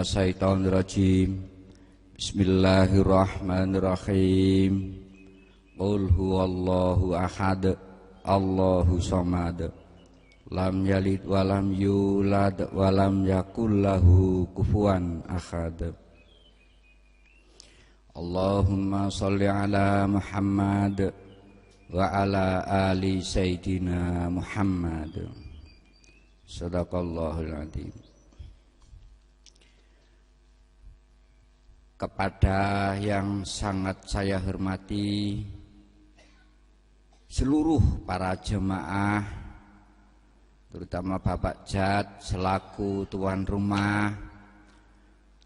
minasyaitonirrajim. Bismillahirrahmanirrahim. Qul huwallahu ahad, Allahu samad, lam yalid walam yulad walam yakul lahu kufuwan ahad. Allahumma sholli ala Muhammad wa ala ali sayyidina Muhammad. Shadaqallahul adzim. Kepada yang sangat saya hormati seluruh para jemaah, terutama Bapak Jad selaku tuan rumah,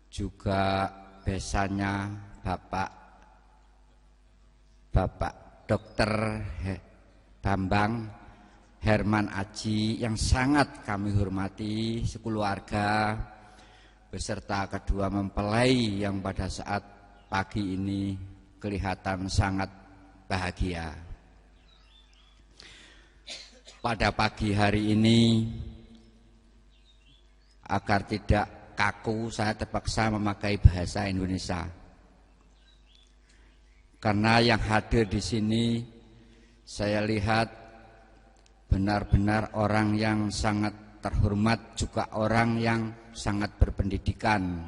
juga besannya Bapak Dr. Bambang Herman Aji yang sangat kami hormati sekeluarga, beserta kedua mempelai yang pada saat pagi ini kelihatan sangat bahagia. Pada pagi hari ini, agar tidak kaku, saya terpaksa memakai bahasa Indonesia. Karena yang hadir di sini, saya lihat benar-benar orang yang sangat terhormat, juga orang yang sangat berpendidikan.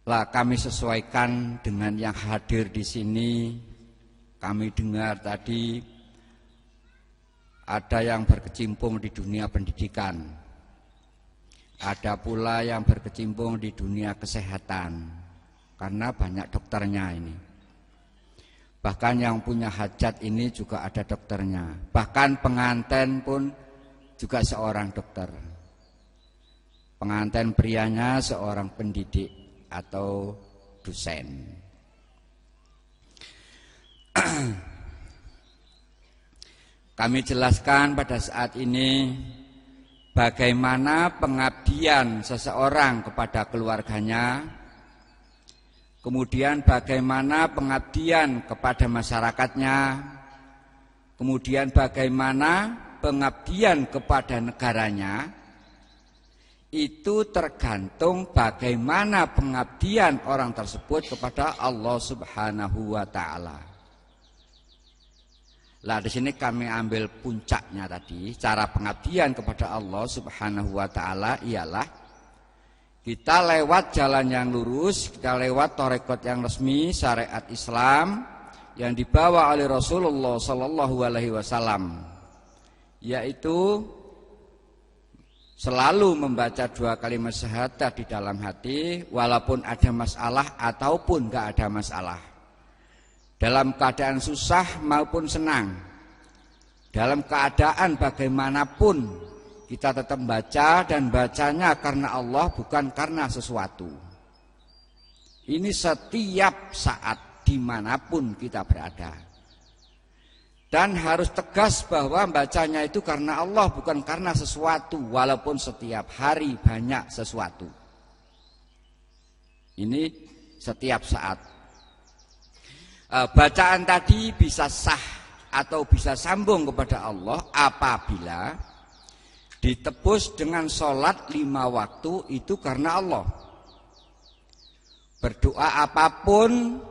Lah kami sesuaikan dengan yang hadir di sini. Kami dengar tadi ada yang berkecimpung di dunia pendidikan, ada pula yang berkecimpung di dunia kesehatan, karena banyak dokternya ini. Bahkan yang punya hajat ini juga ada dokternya. Bahkan pengantin pun juga seorang dokter. Pengantin prianya seorang pendidik atau dosen. Kami jelaskan pada saat ini bagaimana pengabdian seseorang kepada keluarganya, kemudian bagaimana pengabdian kepada masyarakatnya, kemudian bagaimana pengabdian kepada negaranya. Itu tergantung bagaimana pengabdian orang tersebut kepada Allah Subhanahu wa taala. Lah di sini kami ambil puncaknya tadi, cara pengabdian kepada Allah Subhanahu wa taala ialah kita lewat jalan yang lurus, kita lewat tarekat yang resmi syariat Islam yang dibawa oleh Rasulullah sallallahu alaihi wasallam, yaitu selalu membaca 2 kalimat syahadat di dalam hati, walaupun ada masalah ataupun enggak ada masalah. Dalam keadaan susah maupun senang, dalam keadaan bagaimanapun kita tetap baca, dan bacanya karena Allah bukan karena sesuatu. Ini setiap saat dimanapun kita berada. Dan harus tegas bahwa bacanya itu karena Allah bukan karena sesuatu, walaupun setiap hari banyak sesuatu. Ini setiap saat. Bacaan tadi bisa sah atau bisa sambung kepada Allah apabila ditebus dengan sholat 5 waktu itu karena Allah. Berdoa apapun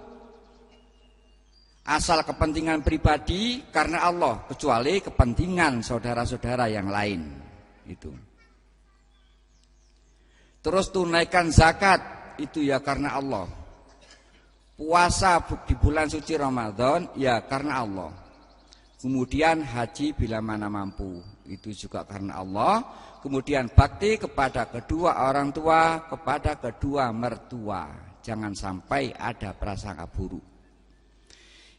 asal kepentingan pribadi karena Allah, kecuali kepentingan saudara-saudara yang lain itu. Terus tunaikan zakat itu ya karena Allah. Puasa di bulan suci Ramadan ya karena Allah. Kemudian haji bila mana mampu, itu juga karena Allah. Kemudian bakti kepada kedua orang tua, kepada kedua mertua. Jangan sampai ada prasangka buruk.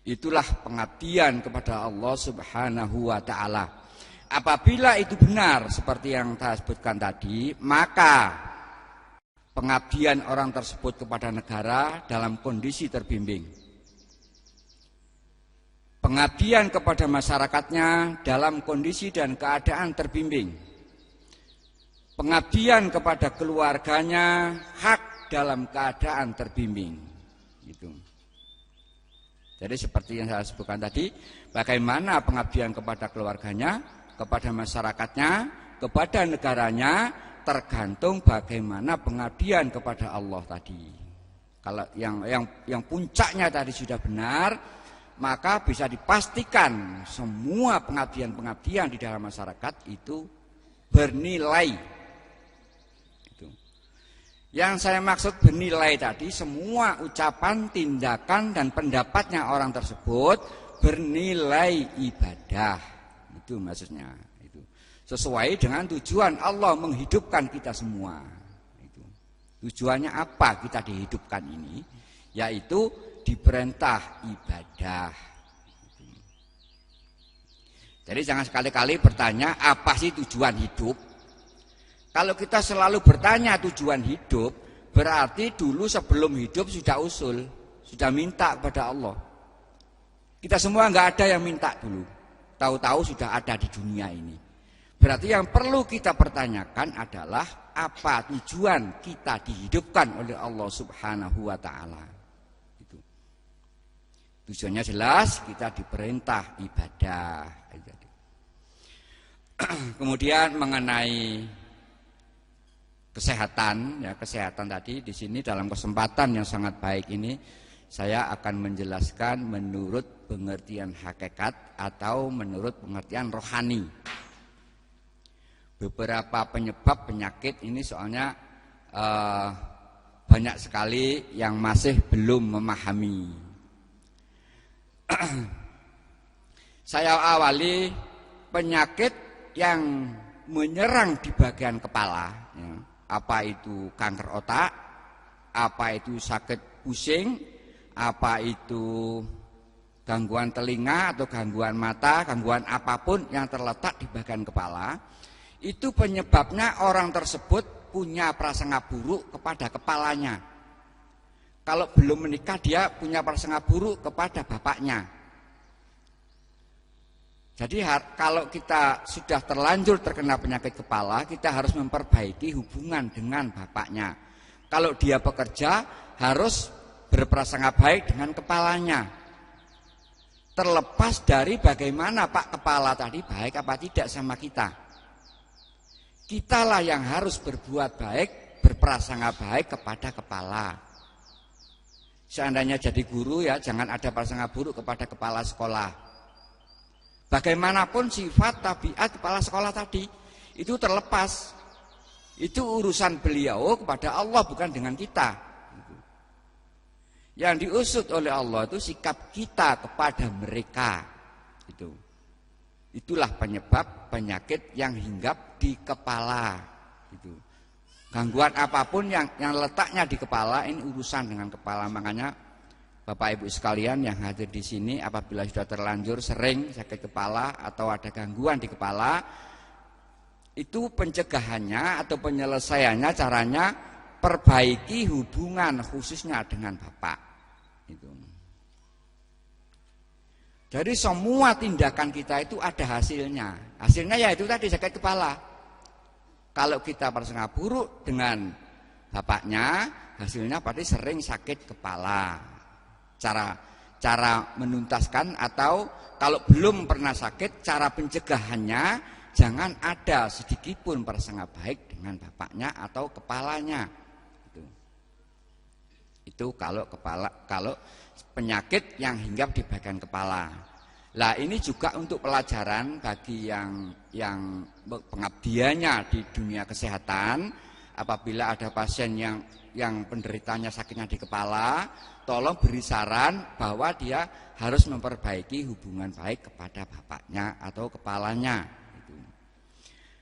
Itulah pengabdian kepada Allah Subhanahu wa taala. Apabila itu benar seperti yang saya sebutkan tadi, maka pengabdian orang tersebut kepada negara dalam kondisi terbimbing. Pengabdian kepada masyarakatnya dalam kondisi dan keadaan terbimbing. Pengabdian kepada keluarganya hak dalam keadaan terbimbing. Gitu. Jadi seperti yang saya sebutkan tadi, bagaimana pengabdian kepada keluarganya, kepada masyarakatnya, kepada negaranya, tergantung bagaimana pengabdian kepada Allah tadi. Kalau yang puncaknya tadi sudah benar, maka bisa dipastikan semua pengabdian-pengabdian di dalam masyarakat itu bernilai. Itu. Yang saya maksud bernilai tadi, semua ucapan, tindakan, dan pendapatnya orang tersebut bernilai ibadah. Itu maksudnya. Sesuai dengan tujuan Allah menghidupkan kita semua. Tujuannya apa kita dihidupkan ini? Yaitu diperintah ibadah. Jadi jangan sekali-kali bertanya apa sih tujuan hidup. Kalau kita selalu bertanya tujuan hidup, berarti dulu sebelum hidup sudah usul, sudah minta kepada Allah. Kita semua nggak ada yang minta dulu. Tahu-tahu sudah ada di dunia ini. Berarti yang perlu kita pertanyakan adalah apa tujuan kita dihidupkan oleh Allah Subhanahu wa taala. Itu. Tujuannya jelas, kita diperintah ibadah. Kemudian mengenai kesehatan, ya kesehatan tadi di sini dalam kesempatan yang sangat baik ini saya akan menjelaskan menurut pengertian hakikat atau menurut pengertian rohani. Beberapa penyebab penyakit ini soalnya banyak sekali yang masih belum memahami. Saya awali penyakit yang menyerang di bagian kepala, ya. Apa itu kanker otak, apa itu sakit pusing, apa itu gangguan telinga atau gangguan mata, gangguan apapun yang terletak di bagian kepala. Itu penyebabnya orang tersebut punya prasangka buruk kepada kepalanya. Kalau belum menikah dia punya prasangka buruk kepada bapaknya. Jadi kalau kita sudah terlanjur terkena penyakit kepala, kita harus memperbaiki hubungan dengan bapaknya. Kalau dia bekerja harus berprasangka baik dengan kepalanya. Terlepas dari bagaimana Pak Kepala tadi baik apa tidak sama kita. Kitalah yang harus berbuat baik, berprasangka baik kepada kepala. Seandainya jadi guru ya, jangan ada prasangka buruk kepada kepala sekolah. Bagaimanapun sifat tabiat kepala sekolah tadi, itu terlepas. Itu urusan beliau kepada Allah, bukan dengan kita. Yang diusut oleh Allah itu sikap kita kepada mereka. Itulah penyebab penyakit yang hinggap di kepala. Gangguan apapun yang letaknya di kepala, ini urusan dengan kepala. Makanya Bapak Ibu sekalian yang hadir di sini, apabila sudah terlanjur sering sakit kepala atau ada gangguan di kepala, itu pencegahannya atau penyelesaiannya caranya perbaiki hubungan khususnya dengan Bapak. Jadi semua tindakan kita itu ada hasilnya. Hasilnya ya itu tadi sakit kepala. Kalau kita prasangka buruk dengan bapaknya, hasilnya pasti sering sakit kepala. Cara menuntaskan atau kalau belum pernah sakit, cara pencegahannya jangan ada sedikitpun prasangka baik dengan bapaknya atau kepalanya. Itu kalau penyakit yang hinggap di bagian kepala. Lah ini juga untuk pelajaran bagi yang pengabdiannya di dunia kesehatan. Apabila ada pasien yang penderitanya sakitnya di kepala, tolong beri saran bahwa dia harus memperbaiki hubungan baik kepada bapaknya atau kepalanya.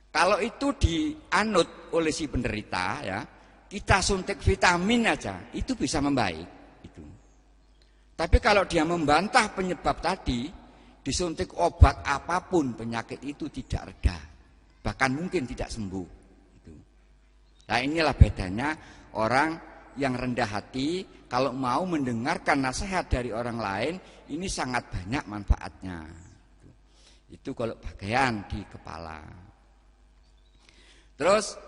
Kalau itu dianut oleh si penderita, ya, kita suntik vitamin aja, itu bisa membaik. Tapi kalau dia membantah penyebab tadi, disuntik obat apapun, penyakit itu tidak reda, bahkan mungkin tidak sembuh. Nah inilah bedanya orang yang rendah hati, kalau mau mendengarkan nasihat dari orang lain, ini sangat banyak manfaatnya. Itu kalau bagian di kepala. Terus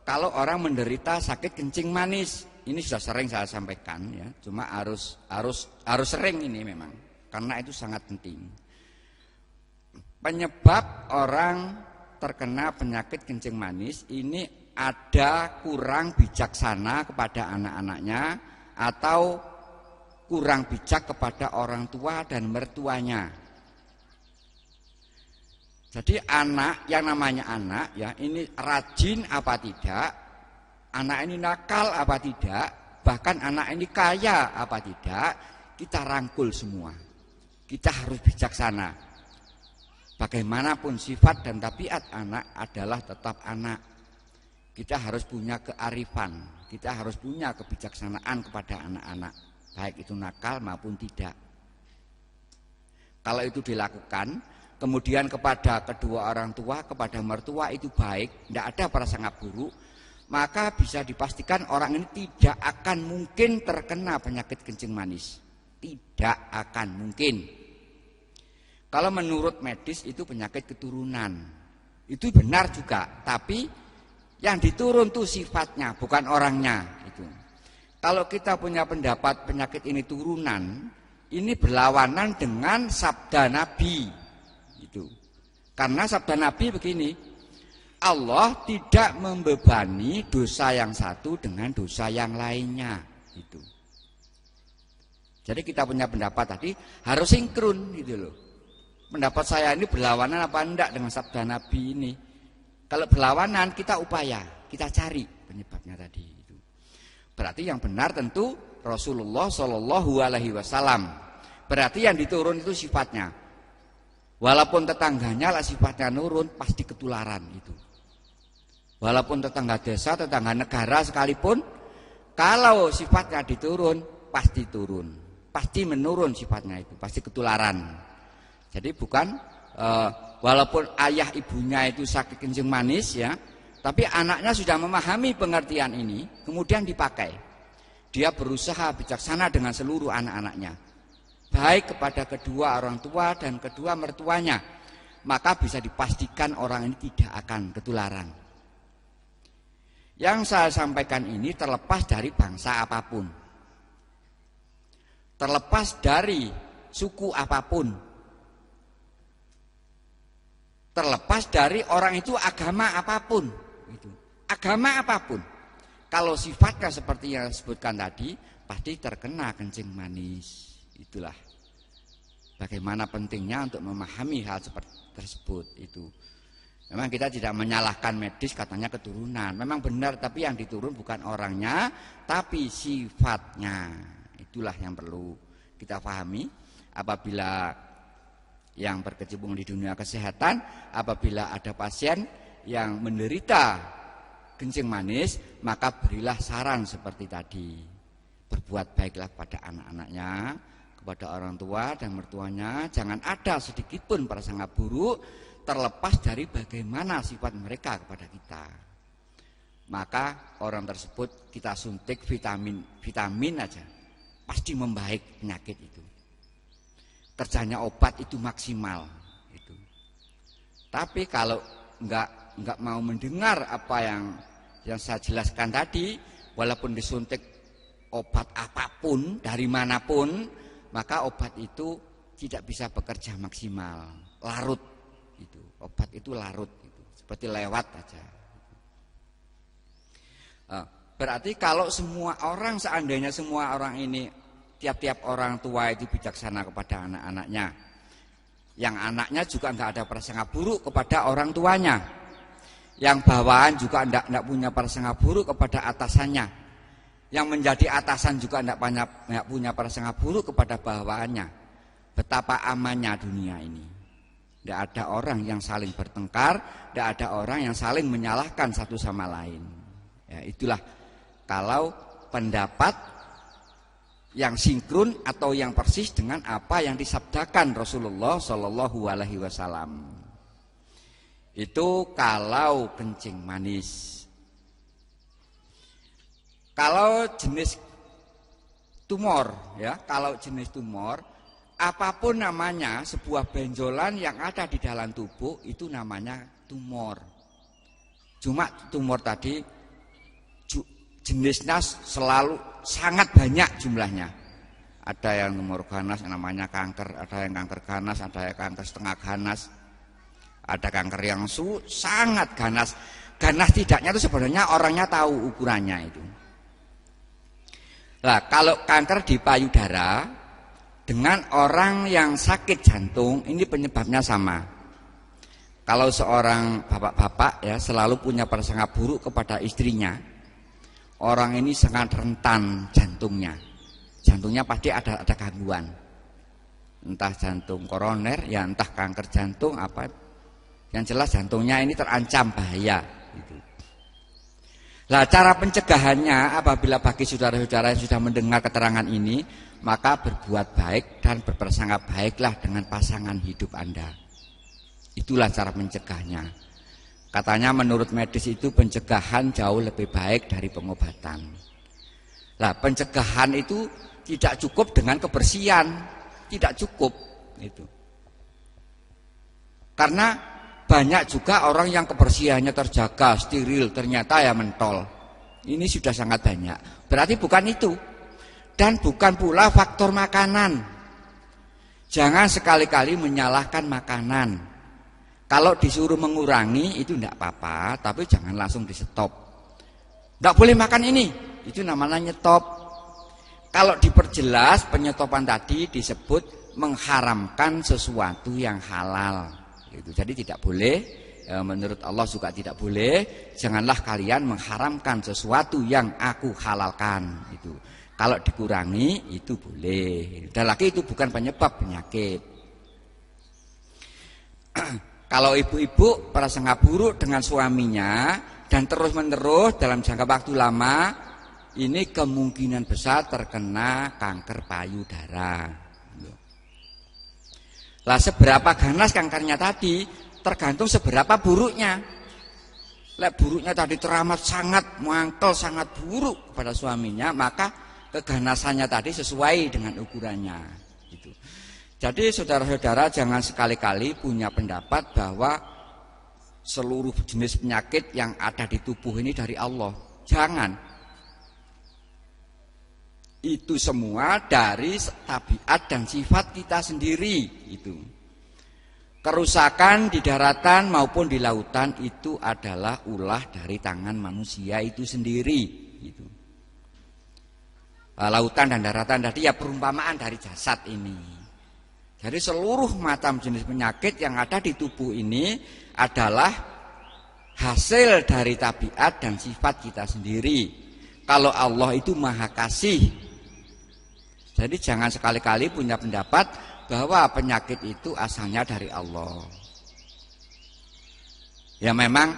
kalau orang menderita sakit kencing manis, ini sudah sering saya sampaikan ya, cuma harus sering ini memang, karena itu sangat penting. Penyebab orang terkena penyakit kencing manis ini ada kurang bijaksana kepada anak-anaknya atau kurang bijak kepada orang tua dan mertuanya. Jadi anak, yang namanya anak ya, ini rajin apa tidak, anak ini nakal apa tidak, bahkan anak ini kaya apa tidak, kita rangkul semua. Kita harus bijaksana. Bagaimanapun sifat dan tabiat anak adalah tetap anak. Kita harus punya kearifan, kita harus punya kebijaksanaan kepada anak-anak, baik itu nakal maupun tidak. Kalau itu dilakukan, kemudian kepada kedua orang tua, kepada mertua itu baik, tidak ada prasangka buruk, maka bisa dipastikan orang ini tidak akan mungkin terkena penyakit kencing manis. Tidak akan mungkin. Kalau menurut medis itu penyakit keturunan, itu benar juga, tapi yang diturun itu sifatnya, bukan orangnya. Itu. Kalau kita punya pendapat penyakit ini turunan, ini berlawanan dengan sabda Nabi. Itu. Karena sabda Nabi begini, Allah tidak membebani dosa yang satu dengan dosa yang lainnya. Itu. Jadi kita punya pendapat tadi harus sinkron gitu loh. Pendapat saya ini berlawanan apa enggak dengan sabda Nabi ini? Kalau berlawanan kita upaya, kita cari penyebabnya tadi itu. Berarti yang benar tentu Rasulullah Shallallahu Alaihi Wasallam. Berarti yang diturun itu sifatnya. Walaupun tetangganya lah sifatnya nurun, pasti ketularan itu. Walaupun tetangga desa, tetangga negara sekalipun, kalau sifatnya diturun, pasti turun, pasti menurun sifatnya itu, pasti ketularan. Jadi bukan walaupun ayah ibunya itu sakit kencing manis ya, tapi anaknya sudah memahami pengertian ini, kemudian dipakai. Dia berusaha bijaksana dengan seluruh anak-anaknya, baik kepada kedua orang tua dan kedua mertuanya, maka bisa dipastikan orang ini tidak akan ketularan. Yang saya sampaikan ini terlepas dari bangsa apapun, terlepas dari suku apapun, terlepas dari orang itu agama apapun, itu agama apapun. Kalau sifatnya seperti yang disebutkan tadi, pasti terkena kencing manis. Itulah bagaimana pentingnya untuk memahami hal seperti tersebut itu. Memang kita tidak menyalahkan medis, katanya keturunan. Memang benar, tapi yang diturun bukan orangnya, tapi sifatnya. Itulah yang perlu kita pahami. Apabila yang berkecimpung di dunia kesehatan, apabila ada pasien yang menderita kencing manis, maka berilah saran seperti tadi. Berbuat baiklah pada anak-anaknya, kepada orang tua dan mertuanya. Jangan ada sedikit pun prasangka buruk, terlepas dari bagaimana sifat mereka kepada kita. Maka orang tersebut kita suntik vitamin aja, pasti membaik penyakit itu. Kerjanya obat itu maksimal itu. Tapi kalau enggak mau mendengar apa yang saya jelaskan tadi, walaupun disuntik obat apapun dari manapun, maka obat itu tidak bisa bekerja maksimal, larut itu. Obat itu larut itu, seperti lewat aja. Berarti kalau semua orang, seandainya semua orang ini, tiap-tiap orang tua itu bijaksana kepada anak-anaknya, yang anaknya juga enggak ada prasangka buruk kepada orang tuanya, yang bawahan juga enggak punya prasangka buruk kepada atasannya, yang menjadi atasan juga enggak punya prasangka buruk kepada bawahannya, betapa amannya dunia ini. Tidak ada orang yang saling bertengkar, tidak ada orang yang saling menyalahkan satu sama lain. Ya, itulah kalau pendapat yang sinkron atau yang persis dengan apa yang disabdakan Rasulullah Shallallahu Alaihi Wasallam. Itu kalau kencing manis. Kalau jenis tumor, ya, kalau jenis tumor, apapun namanya, sebuah benjolan yang ada di dalam tubuh itu namanya tumor. Cuma tumor tadi jenisnya selalu sangat banyak jumlahnya. Ada yang tumor ganas namanya kanker, ada yang kanker ganas, ada yang kanker setengah ganas, ada kanker yang sangat ganas. ganas tidaknya itu sebenarnya orangnya tahu ukurannya itu. Nah, kalau kanker di payudara dengan orang yang sakit jantung ini penyebabnya sama. Kalau seorang bapak-bapak ya selalu punya prasangka buruk kepada istrinya, orang ini sangat rentan jantungnya. Jantungnya pasti ada gangguan. Entah jantung koroner, ya entah kanker jantung apa. Yang jelas jantungnya ini terancam bahaya gitu. Nah, cara pencegahannya apabila bagi saudara-saudara yang sudah mendengar keterangan ini, maka berbuat baik dan berprasangka baiklah dengan pasangan hidup Anda. Itulah cara mencegahnya. Katanya menurut medis itu pencegahan jauh lebih baik dari pengobatan. Nah, pencegahan itu tidak cukup dengan kebersihan, tidak cukup itu. Karena banyak juga orang yang kebersihannya terjaga, steril, ternyata ya mentol. Ini sudah sangat banyak. Berarti bukan itu. Dan bukan pula faktor makanan. Jangan sekali-kali menyalahkan makanan. Kalau disuruh mengurangi itu tidak apa-apa, tapi jangan langsung di stop. Tidak boleh makan ini, itu namanya nyetop. Kalau diperjelas penyetopan tadi disebut mengharamkan sesuatu yang halal. Gitu. Jadi tidak boleh, menurut Allah juga tidak boleh. Janganlah kalian mengharamkan sesuatu yang aku halalkan. Itu. Kalau dikurangi itu boleh. Dan lagi itu bukan penyebab penyakit. Kalau ibu-ibu prasangka buruk dengan suaminya dan terus-menerus dalam jangka waktu lama, ini kemungkinan besar terkena kanker payudara. Lah seberapa ganas kankernya tadi tergantung seberapa buruknya. Lek buruknya tadi teramat sangat mangkel, sangat buruk pada suaminya, maka keganasannya tadi sesuai dengan ukurannya. Gitu. Jadi saudara-saudara jangan sekali-kali punya pendapat bahwa seluruh jenis penyakit yang ada di tubuh ini dari Allah. Jangan. Itu semua dari tabiat dan sifat kita sendiri itu. Kerusakan di daratan maupun di lautan itu adalah ulah dari tangan manusia itu sendiri itu. Lautan dan daratan tadi ya perumpamaan dari jasad ini. Jadi seluruh macam jenis penyakit yang ada di tubuh ini adalah hasil dari tabiat dan sifat kita sendiri. Kalau Allah itu Maha Kasih, jadi jangan sekali-kali punya pendapat bahwa penyakit itu asalnya dari Allah. Ya memang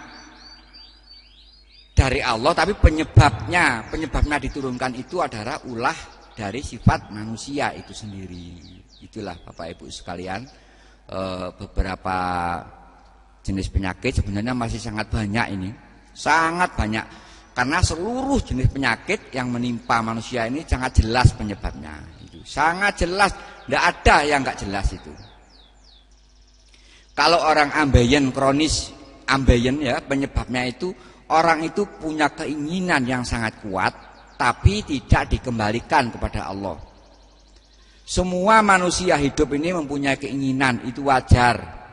dari Allah, tapi penyebabnya diturunkan itu adalah ulah dari sifat manusia itu sendiri. Itulah Bapak Ibu sekalian, beberapa jenis penyakit sebenarnya masih sangat banyak ini. Sangat banyak. Karena seluruh jenis penyakit yang menimpa manusia ini sangat jelas penyebabnya. Itu sangat jelas, tidak ada yang nggak jelas itu. Kalau orang ambeien kronis, ambeien ya penyebabnya itu orang itu punya keinginan yang sangat kuat, tapi tidak dikembalikan kepada Allah. Semua manusia hidup ini mempunyai keinginan, itu wajar.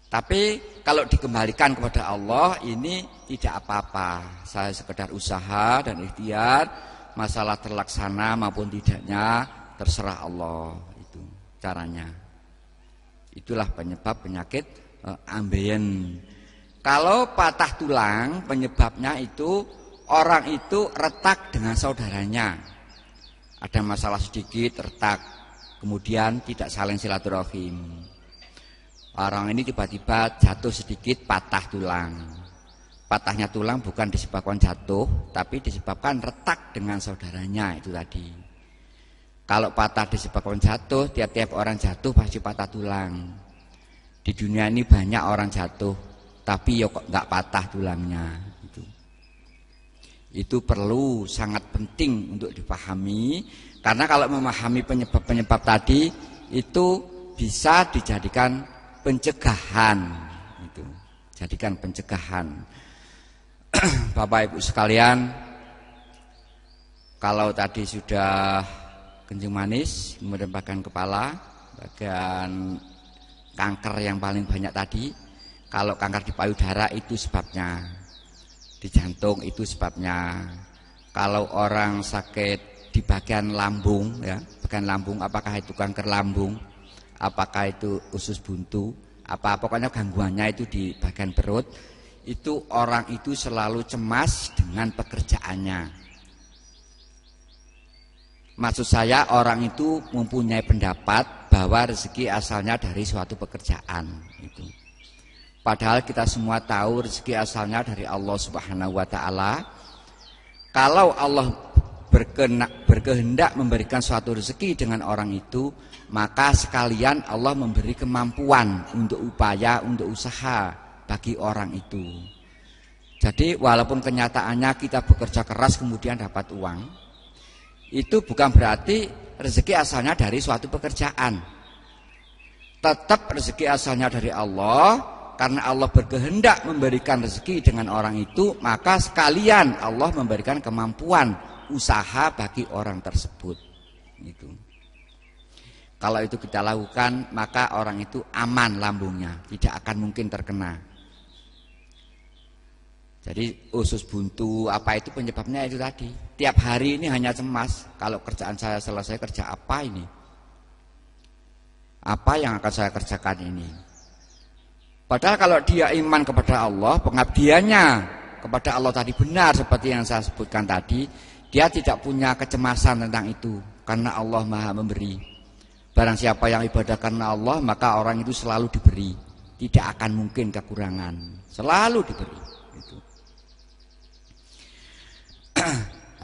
Tapi kalau dikembalikan kepada Allah ini tidak apa-apa. Saya sekedar usaha dan ikhtiar, masalah terlaksana maupun tidaknya terserah Allah, itu caranya. Itulah penyebab penyakit ambeien. Kalau patah tulang penyebabnya itu orang itu retak dengan saudaranya. Ada masalah sedikit retak, kemudian tidak saling silaturahim. Orang ini tiba-tiba jatuh sedikit patah tulang. Patahnya tulang bukan disebabkan jatuh, tapi disebabkan retak dengan saudaranya itu tadi. Kalau patah disebabkan jatuh, tiap-tiap orang jatuh pasti patah tulang. Di dunia ini banyak orang jatuh, tapi ya kok nggak patah tulangnya. Itu perlu sangat penting untuk dipahami, karena kalau memahami penyebab-penyebab tadi itu bisa dijadikan pencegahan itu. Jadikan pencegahan. Bapak Ibu sekalian, kalau tadi sudah kencing manis, kemudian bagian kepala, bagian kanker yang paling banyak tadi, Kalau kanker di payudara itu sebabnya, di jantung itu sebabnya. Kalau orang sakit di bagian lambung, ya, bagian lambung, apakah itu kanker lambung, apakah itu usus buntu, pokoknya gangguannya itu di bagian perut, itu orang itu selalu cemas dengan pekerjaannya. Maksud saya, orang itu mempunyai pendapat bahwa rezeki asalnya dari suatu pekerjaan itu. Padahal kita semua tahu rezeki asalnya dari Allah Subhanahu wa taala. Kalau Allah berkehendak memberikan suatu rezeki dengan orang itu, maka sekalian Allah memberi kemampuan untuk upaya, untuk usaha bagi orang itu. Jadi walaupun kenyataannya kita bekerja keras kemudian dapat uang, itu bukan berarti rezeki asalnya dari suatu pekerjaan. Tetap rezeki asalnya dari Allah. Karena Allah berkehendak memberikan rezeki dengan orang itu, maka sekalian Allah memberikan kemampuan usaha bagi orang tersebut. Gitu. Kalau itu kita lakukan, maka orang itu aman lambungnya, tidak akan mungkin terkena. Jadi usus buntu apa itu penyebabnya itu tadi. Tiap hari ini hanya cemas, kalau kerjaan saya selesai, kerja apa ini? Apa yang akan saya kerjakan ini? Padahal kalau dia iman kepada Allah, pengabdiannya kepada Allah tadi benar seperti yang saya sebutkan tadi, dia tidak punya kecemasan tentang itu, karena Allah Maha memberi. Barang siapa yang ibadah karena Allah, maka orang itu selalu diberi, tidak akan mungkin kekurangan, selalu diberi. Gitu.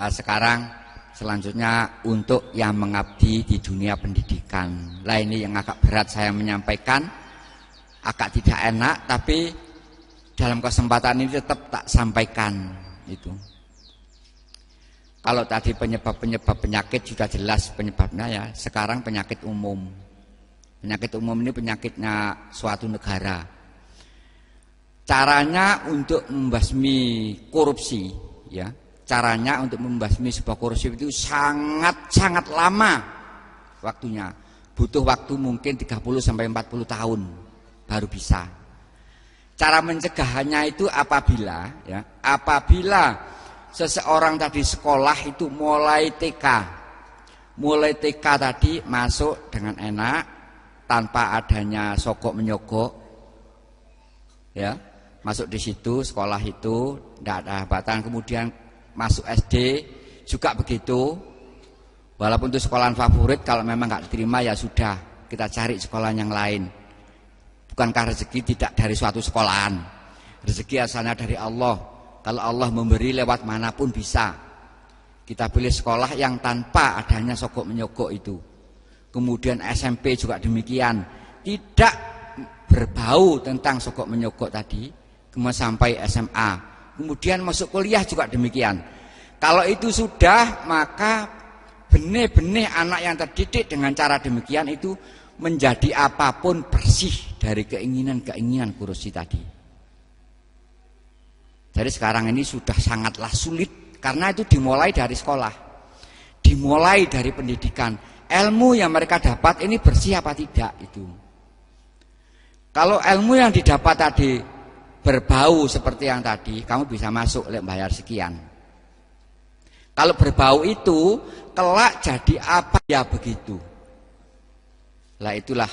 Nah, sekarang selanjutnya untuk yang mengabdi di dunia pendidikan. Lah ini yang agak berat saya menyampaikan. Agak tidak enak, tapi dalam kesempatan ini tetap tak sampaikan itu. Kalau tadi penyebab penyakit sudah jelas penyebabnya ya. Sekarang penyakit umum. Penyakit umum ini penyakitnya suatu negara. Caranya untuk membasmi korupsi, ya. Caranya untuk membasmi sebuah korupsi itu sangat lama waktunya. Butuh waktu mungkin 30 sampai 40 tahun. Baru bisa. Cara mencegahannya itu apabila seseorang tadi sekolah itu mulai TK tadi masuk dengan enak tanpa adanya sogok menyogok, ya, masuk di situ sekolah itu tidak ada hambatan. Kemudian masuk SD juga begitu, walaupun itu sekolahan favorit, kalau memang nggak diterima ya sudah, kita cari sekolah yang lain. Bukankah rezeki tidak dari suatu sekolahan? Rezeki asalnya dari Allah. Kalau Allah memberi lewat manapun bisa. Kita pilih sekolah yang tanpa adanya sogok menyogok itu. Kemudian SMP juga demikian. Tidak berbau tentang sogok menyogok tadi. Kemudian sampai SMA. Kemudian masuk kuliah juga demikian. Kalau itu sudah, maka benih-benih anak yang terdidik dengan cara demikian itu menjadi apapun bersih dari keinginan korupsi tadi. Jadi sekarang ini sudah sangatlah sulit karena itu dimulai dari sekolah, dimulai dari pendidikan. Ilmu yang mereka dapat ini bersih apa tidak itu. Kalau ilmu yang didapat tadi berbau seperti yang tadi, kamu bisa masuk bayar sekian. Kalau berbau itu kelak jadi apa ya begitu. Lah itulah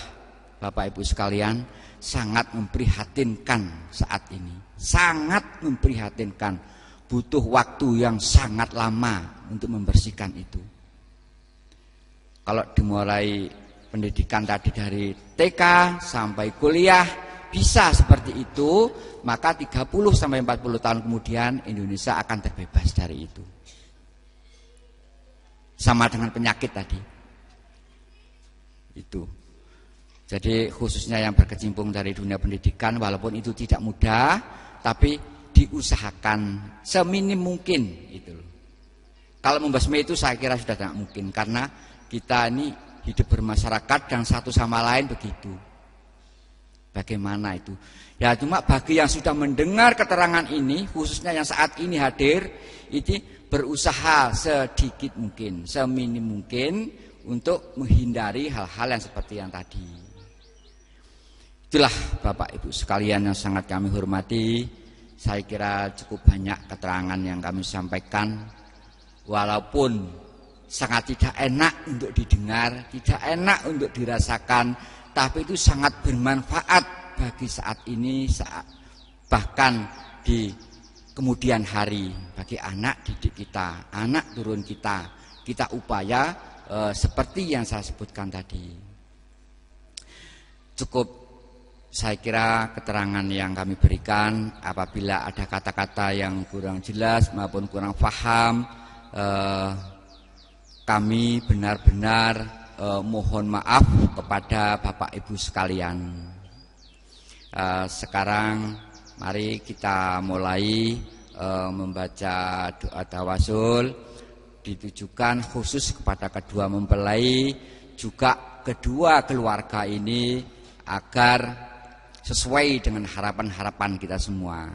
Bapak Ibu sekalian, sangat memprihatinkan saat ini. Sangat memprihatinkan. Butuh waktu yang sangat lama untuk membersihkan itu. Kalau dimulai pendidikan tadi dari TK sampai kuliah bisa seperti itu, maka 30 sampai 40 tahun kemudian Indonesia akan terbebas dari itu. Sama dengan penyakit tadi. Itu. Jadi khususnya yang berkecimpung dari dunia pendidikan, walaupun itu tidak mudah, tapi diusahakan seminim mungkin itu. Kalau membasmi itu saya kira sudah tidak mungkin, karena kita ini hidup bermasyarakat dan satu sama lain begitu. Bagaimana itu? Ya cuma bagi yang sudah mendengar keterangan ini, khususnya yang saat ini hadir, itu berusaha sedikit mungkin, seminim mungkin untuk menghindari hal-hal yang seperti yang tadi. Itulah Bapak Ibu sekalian yang sangat kami hormati. Saya kira cukup banyak keterangan yang kami sampaikan. Walaupun sangat tidak enak untuk didengar, tidak enak untuk dirasakan, tapi itu sangat bermanfaat bagi saat ini, bahkan di kemudian hari, bagi anak didik kita, anak turun kita. Kita upaya seperti yang saya sebutkan tadi. Cukup saya kira keterangan yang kami berikan. Apabila ada kata-kata yang kurang jelas maupun kurang paham, kami benar-benar mohon maaf kepada Bapak Ibu sekalian. Sekarang mari kita mulai membaca doa tawasul, ditujukan khusus kepada kedua mempelai, juga kedua keluarga ini, agar sesuai dengan harapan-harapan kita semua.